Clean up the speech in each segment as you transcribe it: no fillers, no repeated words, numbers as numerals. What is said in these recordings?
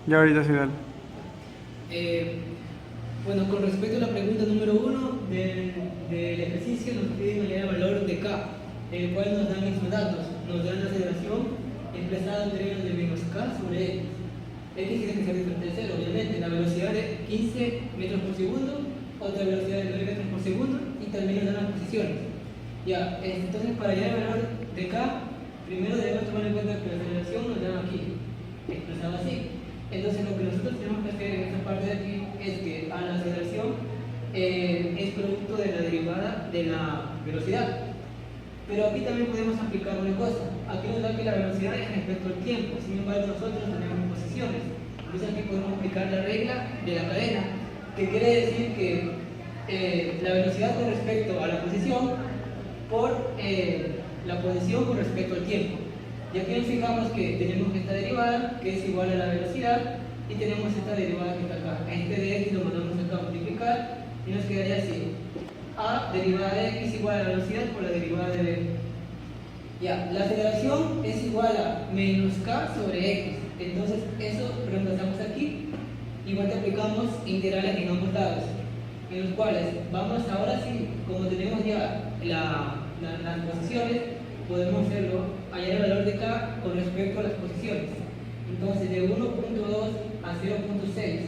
Ya ahorita sí, dale. Eh, bueno, con respecto a la pregunta número 1 del ejercicio, nos piden hallar el valor de K, el cual nos dan estos datos. Nos dan la aceleración expresada en términos de menos K sobre X. X tiene que ser diferente de 0, obviamente. La velocidad de 15 metros por segundo, otra velocidad de 9 metros por segundo, y también nos dan las posiciones. Ya, entonces para hallar el valor de K, primero debemos tomar en cuenta que la aceleración nos dan aquí, expresada así. Entonces lo que nosotros tenemos que hacer en esta parte de aquí es que a la aceleración es producto de la derivada de la velocidad. Pero aquí también podemos aplicar una cosa. Aquí nos da que la velocidad es respecto al tiempo, sin embargo nosotros tenemos posiciones. Entonces aquí podemos aplicar la regla de la cadena, que quiere decir que la velocidad con respecto a la posición por la posición con respecto al tiempo. Y aquí nos fijamos que tenemos esta derivada, que es igual a la velocidad, y tenemos esta derivada que está acá. Este de x lo mandamos acá a multiplicar, y nos quedaría así. A derivada de x igual a la velocidad por la derivada de b. Ya, la aceleración es igual a menos k sobre x. Entonces eso reemplazamos aquí. Igual que aplicamos integrales en ambos lados, en los cuales vamos ahora sí, como tenemos ya las posiciones, podemos hacerlo, hallar el valor de k con respecto a las posiciones. Entonces de 1.2 a 0.6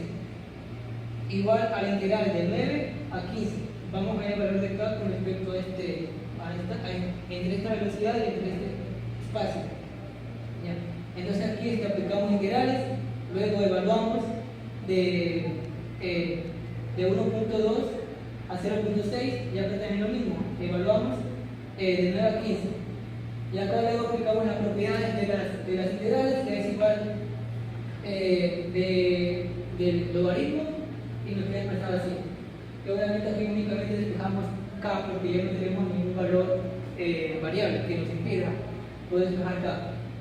igual a la integral de 9 a 15. Vamos a hallar el valor de k con respecto a entre esta velocidad y entre este espacio. ¿Ya? Entonces aquí es que aplicamos integrales, luego evaluamos de 1.2 a 0.6 y acá también lo mismo, evaluamos de 9 a 15. Y acá luego aplicamos las propiedades de las integrales, que es igual del logaritmo, y nos queda expresado así. Que obviamente aquí únicamente despejamos k porque ya no tenemos ningún valor variable que nos impida poder despejar k.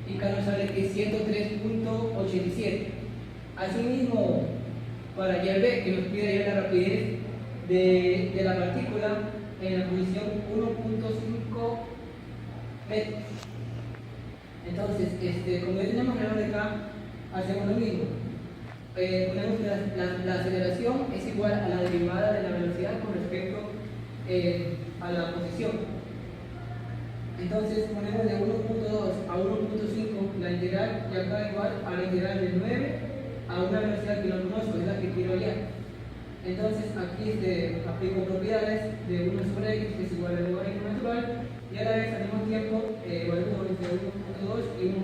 Y k nos sale que es 103.87. Asimismo, para hallar b, que nos pide hallar la rapidez de la partícula en la posición 1.5 metros. Entonces, como ya tenemos el valor de k, hacemos lo mismo. Ponemos la aceleración es igual a la derivada de la velocidad con respecto a la posición. Entonces ponemos de 1.2 a 1.5 la integral, y acá igual a la integral de 9 a una velocidad que no conozco, es la que quiero hallar. Entonces aquí aplico propiedades de 1 sobre x, que es igual al logaritmo natural, y a la vez al mismo tiempo evalúo entre 1.2 y 1.5.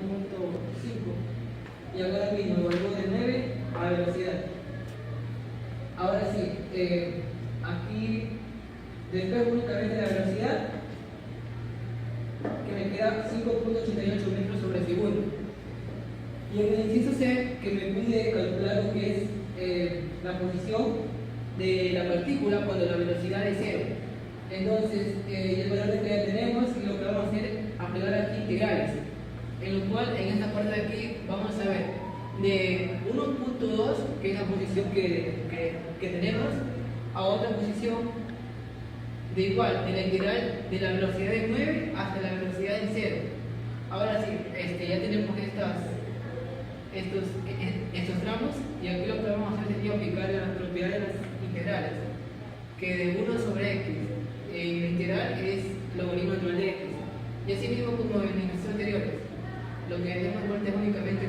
Y ahora mismo evalúo de 9 a la velocidad. Ahora sí, aquí despejo únicamente la velocidad, que me queda 5.88 metros sobre segundo. Y en el inciso C, que me pide calcular lo que es la posición de la partícula cuando la velocidad es 0. Entonces, el valor que ya tenemos, y lo que vamos a hacer es aplicar aquí integrales, en lo cual en esta parte de aquí vamos a ver de 1.2, que es la posición que tenemos, a otra posición de igual, de la integral de la velocidad de 9 hasta la velocidad de 0. Ahora sí, ya tenemos estos tramos, y aquí lo que vamos a hacer es aplicar las propiedades de las integrales, que de 1 sobre x, la integral es logaritmo natural de x. Y así mismo como en ejercicios anteriores, lo que hacemos es únicamente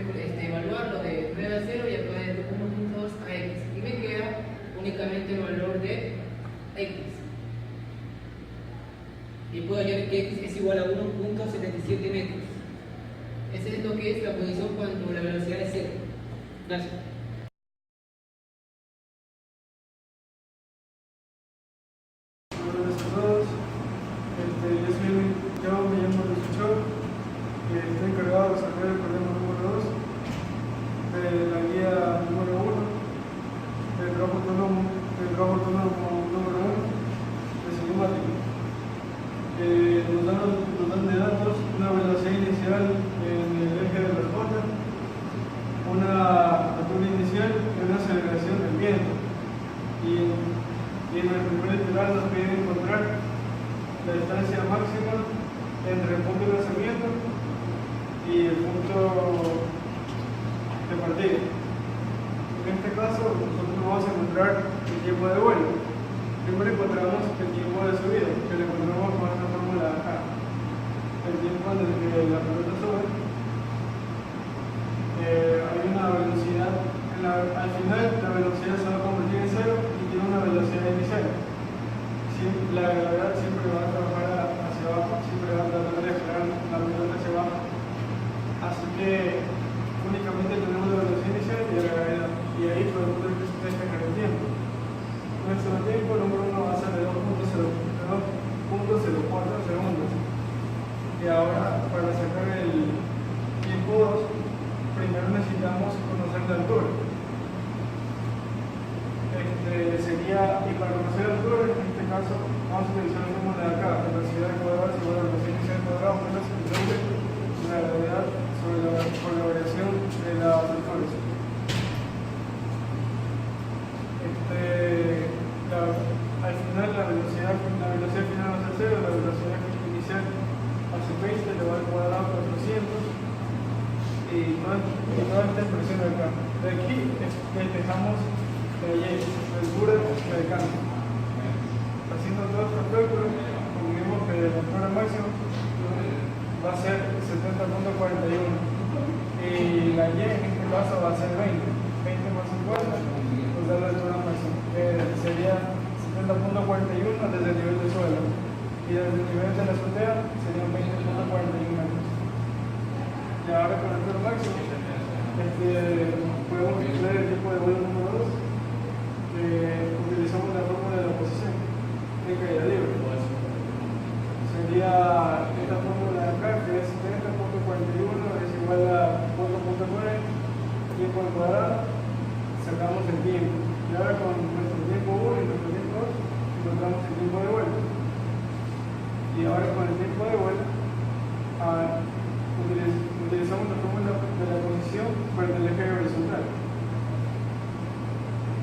evaluarlo de 9 a 0 y acá de 1.2 a x, y me queda únicamente el valor de x. Y puedo hallar que x es igual a 1.77 metros. Ese es lo que es la posición cuando la velocidad es 0. Gracias. Buenas a todos. Yo me llamo Luis Ochoa, estoy encargado de resolver el problema número 2 de la guía número 1 del trabajo autónomo número 1 de cinemática. Nos dan de datos una velocidad inicial en el eje de las J, una altura inicial y una aceleración del viento. Y en el primer integral nos pide encontrar la distancia máxima entre el punto de lanzamiento y el punto de partida. este caso nosotros vamos a encontrar el tiempo de vuelo. Primero encontramos el tiempo de subida, que lo encontramos con esta fórmula de acá. El tiempo desde que la pelota sube, hay una velocidad, al final la velocidad se va a convertir en cero y tiene una velocidad inicial. La gravedad siempre va a trabajar hacia abajo, siempre va a tratar de jalar la pelota hacia abajo. Así que únicamente tenemos la velocidad inicial y la gravedad, y ahí podemos despejar el tiempo. Nuestro tiempo número 1 va a ser de 2.04 segundos. Y ahora, para sacar el tiempo 2, primero necesitamos conocer la altura. Y para conocer la altura, en este caso, vamos a utilizar el número de acá, velocidad cuadrada igual a velocidad inicial cuadrada menos el doble de la gravedad por la variación de las alturas. Al final la velocidad final va a ser 0, la velocidad inicial va a ser 20, elevado al cuadrado 400 y toda esta expresión de acá. De aquí despejamos de Y, altura de cambio. Haciendo todos estos cálculos, concluimos que la altura máxima va a ser 70.41 y la Y en este caso va a ser 20 más 50, pues da la altura máxima, que sería 70.41 desde el nivel del suelo y desde el nivel de la azotea serían 20.41 metros. Y ahora con la altura máxima podemos calcular el tiempo de vuelo número 2. Utilizamos la fórmula de la posición de caída libre. Sería esta fórmula de acá, que es 70.41 es igual a 4.9 tiempo al cuadrado, sacamos el tiempo. Y ahora con nuestro tiempo 1 y nuestro tiempo 2 encontramos el tiempo de vuelo. Y ahora con el tiempo de vuelo utilizamos la fórmula de la posición para el eje horizontal.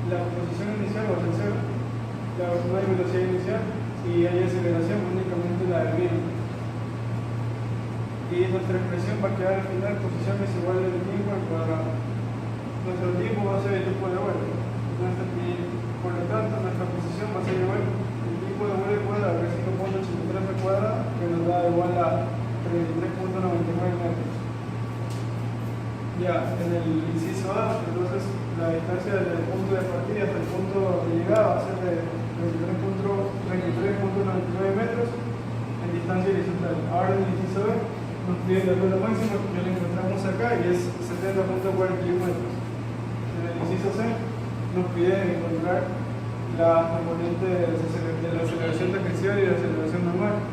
La posición inicial va a ser 0, no hay velocidad inicial y hay aceleración únicamente la del viento. Y nuestra expresión va a quedar al final, posición es igual al tiempo al cuadrado. Nuestro tiempo va a ser el tiempo de vuelo. Por lo tanto, nuestra posición va a ser igual el tiempo de vuelo cuadrado, que es 5.83 al cuadrado, que nos da igual a 33.99 metros. Ya, en el inciso A, entonces la distancia desde el punto de partida hasta el punto de llegada va a ser de 23.99 metros en distancia horizontal. Ahora en el inciso B nos pide la altura máxima, que la encontramos acá y es 70.41 metros. En el inciso C nos pide encontrar la componente de la aceleración tangencial y la aceleración normal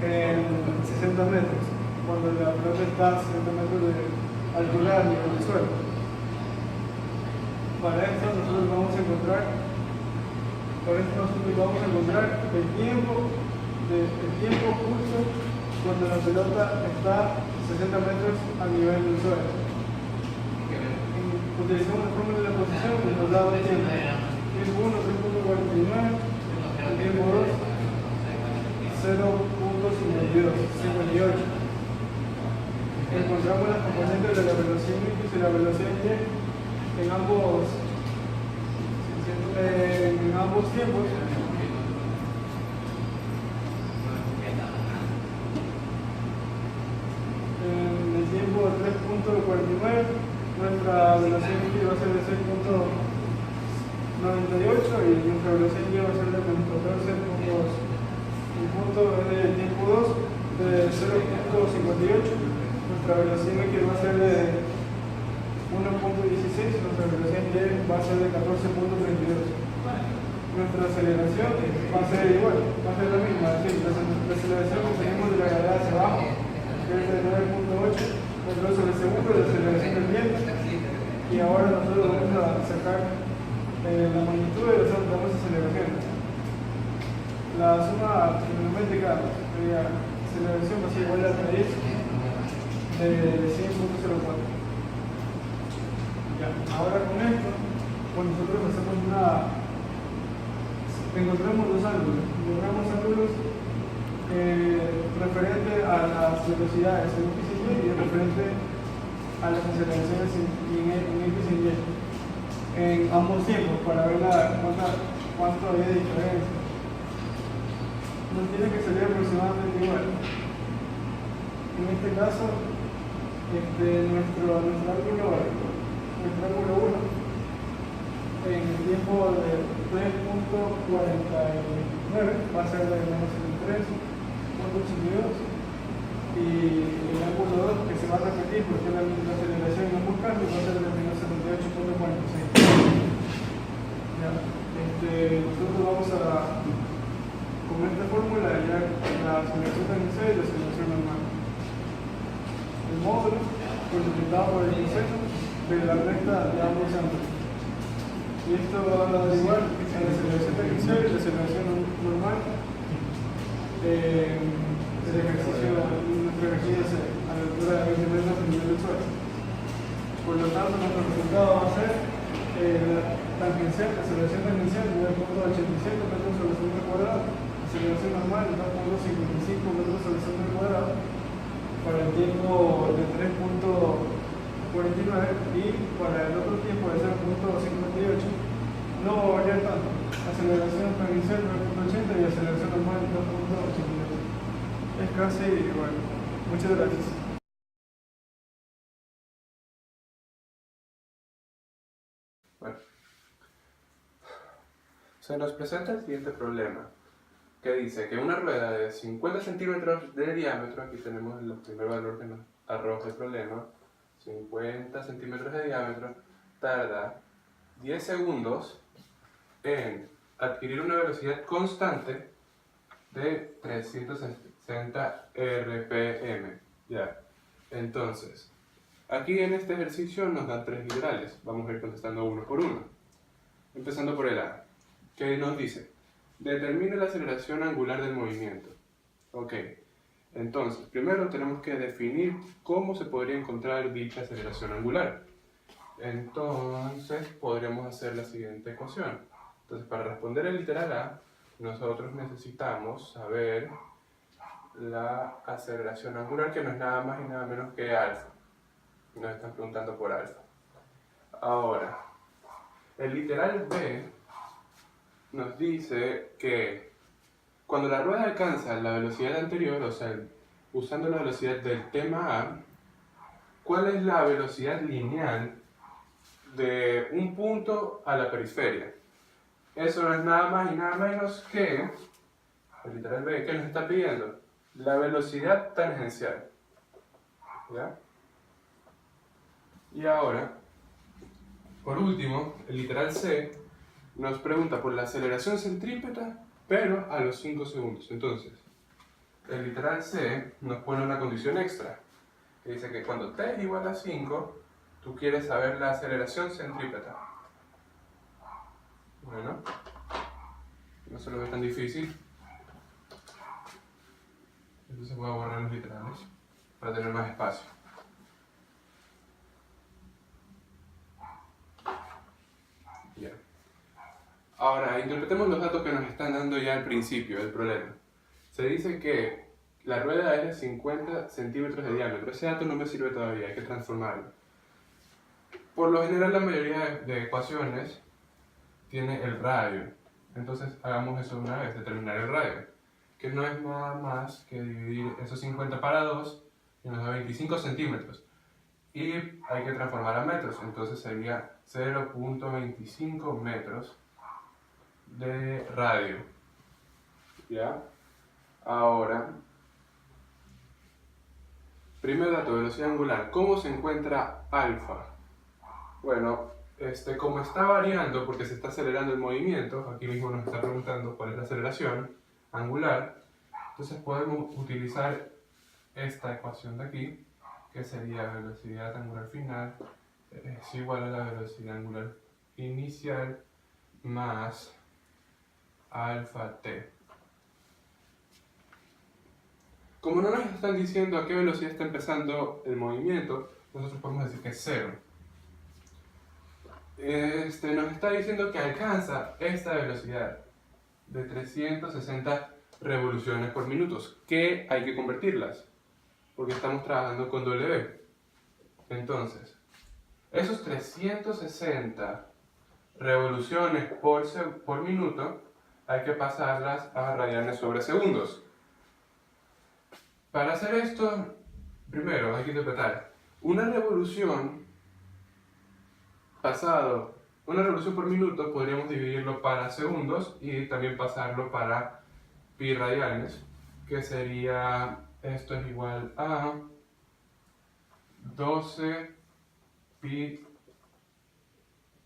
en 60 metros, cuando la pelota está a 60 metros de altura a nivel del suelo. Para esto nosotros vamos a encontrar el tiempo justo cuando la pelota está a 60 metros a nivel del suelo. Utilizamos la fórmula de la posición que nos da dos tiempos. Tiempo 1, 3.49, tiempo 2, 0.58. Encontramos las componentes de la velocidad X y la velocidad Y en ambos tiempos. En el tiempo 3.49 nuestra velocidad X va a ser de 6.98 y nuestra velocidad Y va a ser de menos 14.2. El punto del tiempo 2 de 0.58. Nuestra velocidad X va a ser de 1.16 y nuestra velocidad Y va a ser de 14.32. Nuestra aceleración va a ser igual, va a ser la misma, es decir, la aceleración que tenemos de la gravedad hacia abajo, que es de 9.8 metros sobre segundo de aceleración del viento, y ahora nosotros vamos a sacar la magnitud de las dos aceleraciones. La suma trigonométrica de la aceleración va a ser igual a la raíz de 100.04. Ya, ahora con esto, pues nosotros hacemos encontramos dos ángulos. Encontramos ángulos referente a las velocidades en X y Y y referente a las aceleraciones en X y Y. en ambos tiempos para ver cuánto había de diferencia. Nos tiene que salir aproximadamente igual. En este caso, nuestro ángulo 1 en el tiempo de 3.49 va a ser de menos 73.82 y el ángulo 2 que se va a repetir porque la aceleración en ambos casos va a ser de menos 78.46. Nosotros vamos a, con esta fórmula, hallar la aceleración tangencial y la aceleración normal. El módulo multiplicado por el coseno de la recta de ambos ángulos. Y esto va a dar igual a la aceleración tangencial y la aceleración normal del ejercicio, nuestro ejercicio a la altura de 20 metros del nivel del suelo. Por lo tanto, nuestro resultado va a ser la aceleración tangencial de 9.87 metros sobre segundo al cuadrado, aceleración normal de 2.55 metros sobre segundo al cuadrado para el tiempo de 3.49 y para el otro tiempo de 0.58 no va a variar tanto. Aceleración tangencial 9.80 y aceleración normal 2.88. Es casi igual. Muchas gracias. Bueno, se nos presenta el siguiente problema, que dice que una rueda de 50 centímetros de diámetro, aquí tenemos el primer valor que nos arroja el problema, 50 centímetros de diámetro, tarda 10 segundos en adquirir una velocidad constante de 360 RPM. Ya. Entonces, aquí en este ejercicio nos dan tres literales. Vamos a ir contestando uno por uno. Empezando por el A, que nos dice: determine la aceleración angular del movimiento. Ok, entonces, primero tenemos que definir cómo se podría encontrar dicha aceleración angular. Entonces, podríamos hacer la siguiente ecuación. Entonces, para responder el literal A, nosotros necesitamos saber la aceleración angular, que no es nada más y nada menos que alfa. Nos están preguntando por alfa. Ahora, el literal B nos dice que cuando la rueda alcanza la velocidad anterior, o sea, usando la velocidad del tema A, ¿cuál es la velocidad lineal de un punto a la periferia? Eso no es nada más y nada menos que, el literal B, ¿qué nos está pidiendo? La velocidad tangencial. ¿Ya? Y ahora, por último, el literal C nos pregunta por la aceleración centrípeta, pero a los 5 segundos. Entonces, el literal C nos pone una condición extra, que dice que cuando t es igual a 5, tú quieres saber la aceleración centrípeta. Bueno, no se lo ve tan difícil. Entonces voy a borrar los literales para tener más espacio. Bien. Ahora, interpretemos los datos que nos están dando ya al principio del problema. Se dice que la rueda es de 50 centímetros de diámetro. Ese dato no me sirve todavía, hay que transformarlo. Por lo general, la mayoría de ecuaciones tiene el radio. Entonces, hagamos eso una vez, determinar el radio, que no es nada más que dividir esos 50 para 2 y nos da 25 centímetros. Y hay que transformar a metros, entonces sería 0.25 metros de radio. ¿Ya? Ahora, primer dato, velocidad angular. ¿Cómo se encuentra alfa? Bueno, como está variando porque se está acelerando el movimiento, aquí mismo nos está preguntando cuál es la aceleración angular, entonces podemos utilizar esta ecuación de aquí, que sería velocidad angular final es igual a la velocidad angular inicial más alfa t. Como no nos están diciendo a qué velocidad está empezando el movimiento, nosotros podemos decir que es 0. Nos está diciendo que alcanza esta velocidad de 360 revoluciones por minuto, que hay que convertirlas, porque estamos trabajando con W. Entonces, esos 360 revoluciones por minuto, hay que pasarlas a radianes sobre segundos. Para hacer esto, primero hay que interpretar una revolución por minuto, podríamos dividirlo para segundos y también pasarlo para pi radianes, que sería, esto es igual a 12 pi,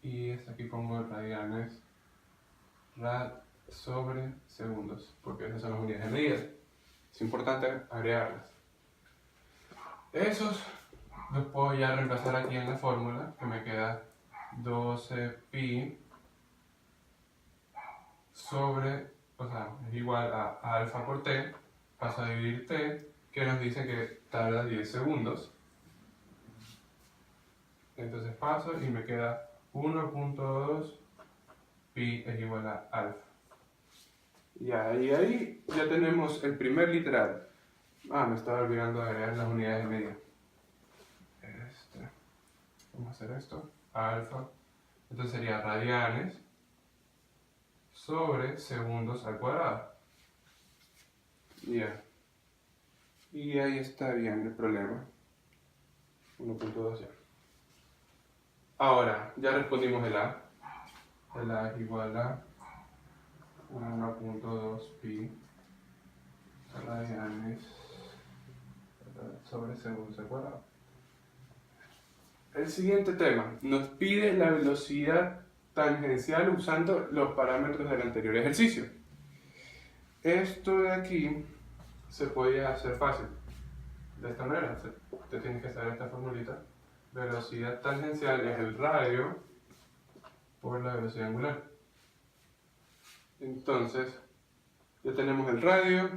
y aquí pongo radianes, rad sobre segundos, porque esas son las unidades de medida. Es importante agregarlas. Esos los puedo ya reemplazar aquí en la fórmula, que me queda 12 pi sobre, o sea, es igual a alfa por t, paso a dividir t, que nos dice que tarda 10 segundos. Entonces paso y me queda 1.2 pi es igual a alfa. Y ahí ya tenemos el primer literal. Me estaba olvidando de agregar las unidades de medida. Vamos a hacer esto. Alfa. Entonces sería radianes sobre segundos al cuadrado. Ya. Y ahí está bien el problema. 1.2 ya. Ahora, ya respondimos el A. El A es igual a 1.2 pi radianes sobre segundos al cuadrado. El siguiente tema nos pide la velocidad tangencial usando los parámetros del anterior ejercicio. Esto de aquí se puede hacer fácil. De esta manera, te tienes que saber esta formulita. Velocidad tangencial es el radio por la velocidad angular. Entonces, ya tenemos el radio,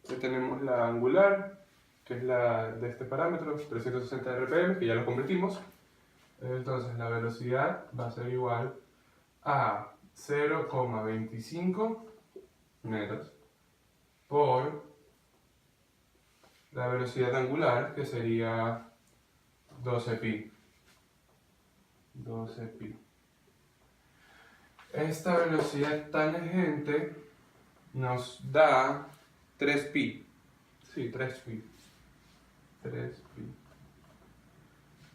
ya tenemos la angular, que es la de este parámetro, 360 rpm, que ya lo convertimos. Entonces, la velocidad va a ser igual a 0,25 metros por la velocidad angular, que sería 12 pi. 12 pi. Esta velocidad tangente nos da 3 pi. Sí, 3 pi. 3 pi.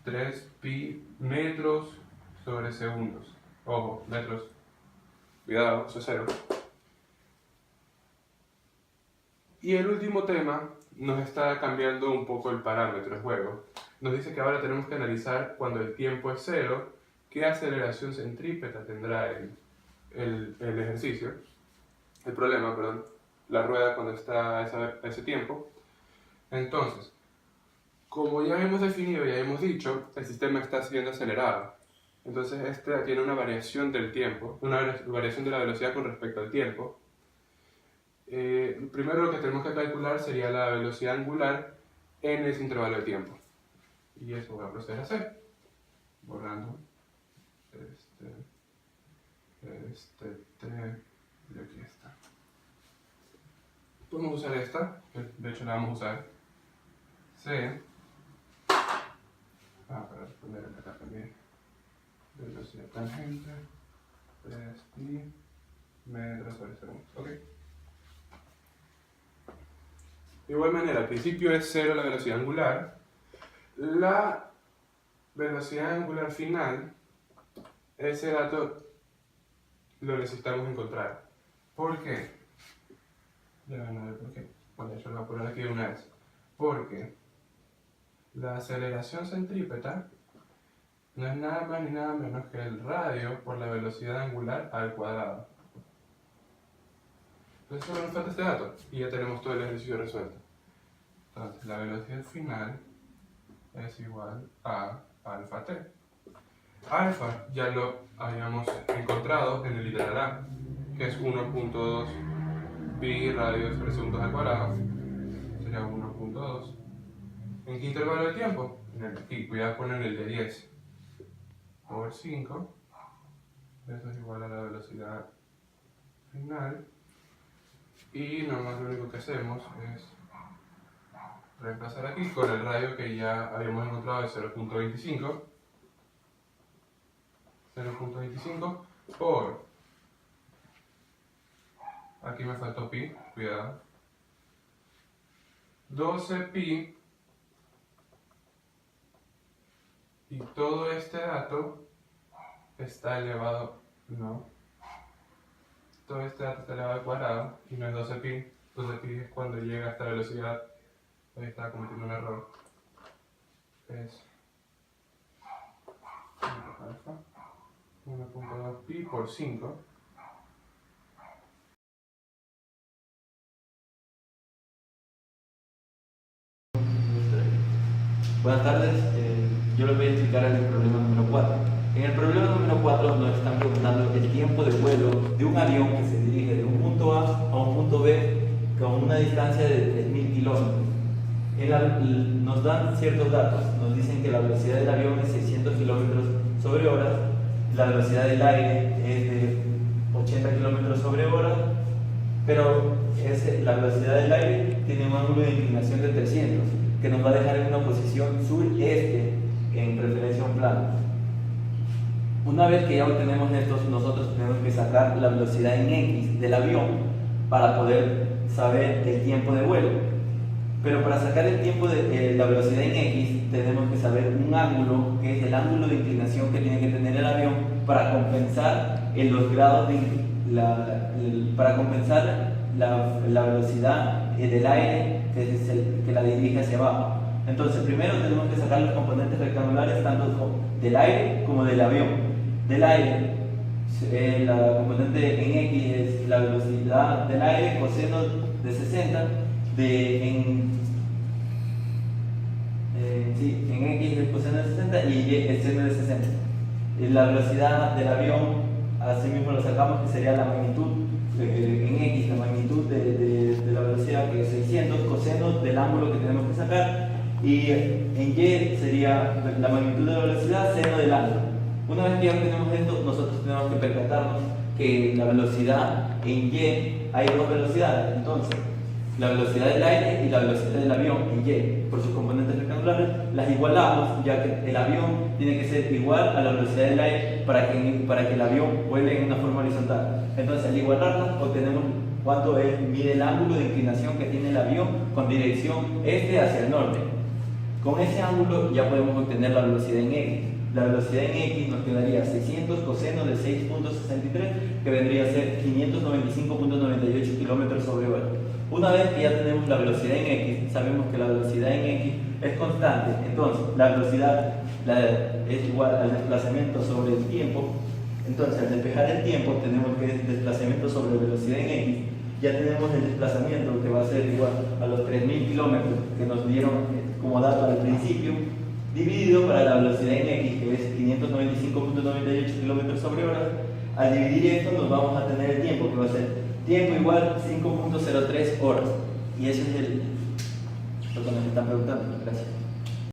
3 pi metros sobre segundos. Ojo, metros. Cuidado, eso es 0. Y el último tema nos está cambiando un poco el parámetro de juego. Nos dice que ahora tenemos que analizar cuando el tiempo es 0, qué aceleración centrípeta tendrá el ejercicio, el problema, perdón, la rueda cuando está a ese tiempo. Entonces, como ya hemos definido, ya hemos dicho, el sistema está siendo acelerado. Entonces, este tiene una variación del tiempo, una variación de la velocidad con respecto al tiempo. Primero lo que tenemos que calcular sería la velocidad angular en ese intervalo de tiempo. Y eso voy a proceder a hacer. Borrando y aquí está. Podemos usar esta, que de hecho la vamos a usar. C. Para responder acá también. Velocidad tangente. 3 pi metros sobre segundos. Ok. De igual manera, al principio es 0 la velocidad angular. La velocidad angular final, ese dato lo necesitamos encontrar. ¿Por qué? Ya van a ver por qué. Bueno, yo lo voy a poner aquí de una vez. Porque la aceleración centrípeta no es nada más ni nada menos que el radio por la velocidad angular al cuadrado. Entonces solo nos falta este dato y ya tenemos todo el ejercicio resuelto. Entonces la velocidad final es igual a alfa t. Alfa ya lo habíamos encontrado en el literal A, que es 1.2 pi radios por segundos al cuadrado. Sería 1.2. ¿En qué intervalo de tiempo? Aquí, cuidado con el de 10 por 5. Eso es igual a la velocidad final. Y nomás lo único que hacemos es reemplazar aquí con el radio que ya habíamos encontrado de 0.25. 0.25 por, aquí me faltó pi, cuidado, 12 pi, y todo este dato está elevado, no, todo este dato está elevado al cuadrado y no es 12 pi. 12 pi es cuando llega a esta velocidad. Ahí estaba cometiendo un error. Es 1.2 pi por 5. Buenas tardes, yo les voy a explicar el problema número 4. En el problema número 4 nos están preguntando el tiempo de vuelo de un avión que se dirige de un punto A a un punto B con una distancia de 3.000 kilómetros. Nos dan ciertos datos, nos dicen que la velocidad del avión es 600 kilómetros sobre hora, la velocidad del aire es de 80 kilómetros sobre hora, pero la velocidad del aire tiene un ángulo de inclinación de 300, que nos va a dejar en una posición sureste en referencia a un plano. Una vez que ya obtenemos estos, nosotros tenemos que sacar la velocidad en X del avión para poder saber el tiempo de vuelo. Pero para sacar el tiempo de la velocidad en X tenemos que saber un ángulo, que es el ángulo de inclinación que tiene que tener el avión para compensar en los grados para compensar la velocidad del aire que la dirige hacia abajo. Entonces primero tenemos que sacar los componentes rectangulares tanto del aire como del avión. Del aire, la componente en X es la velocidad del aire, coseno de 60, en X es coseno de 60 y Y es seno de 60. La velocidad del avión, así mismo lo sacamos, que sería la magnitud en X, la magnitud de la velocidad, que es 600, coseno del ángulo que tenemos que sacar, y en Y sería la magnitud de la velocidad, seno del ángulo. Una vez que ya tenemos esto, nosotros tenemos que percatarnos que la velocidad en Y hay dos velocidades. Entonces, la velocidad del aire y la velocidad del avión en Y, por sus componentes rectangulares, las igualamos, ya que el avión tiene que ser igual a la velocidad del aire para que el avión vuele en una forma horizontal. Entonces, al igualarlas, obtenemos cuánto mide el ángulo de inclinación que tiene el avión con dirección este hacia el norte. Con ese ángulo ya podemos obtener la velocidad en X. La velocidad en X nos quedaría 600 coseno de 6.63, que vendría a ser 595.98 kilómetros sobre hora. Una vez que ya tenemos la velocidad en X, sabemos que la velocidad en X es constante. Entonces, la velocidad es igual al desplazamiento sobre el tiempo. Entonces, al despejar el tiempo, tenemos que es desplazamiento sobre velocidad en X. Ya tenemos el desplazamiento que va a ser igual a los 3.000 kilómetros que nos dieron como dato al principio, dividido para la velocidad en X, que es 595.98 kilómetros sobre hora. Al dividir esto nos vamos a tener el tiempo, que va a ser tiempo igual 5.03 horas. Y eso es lo que nos están preguntando. Gracias.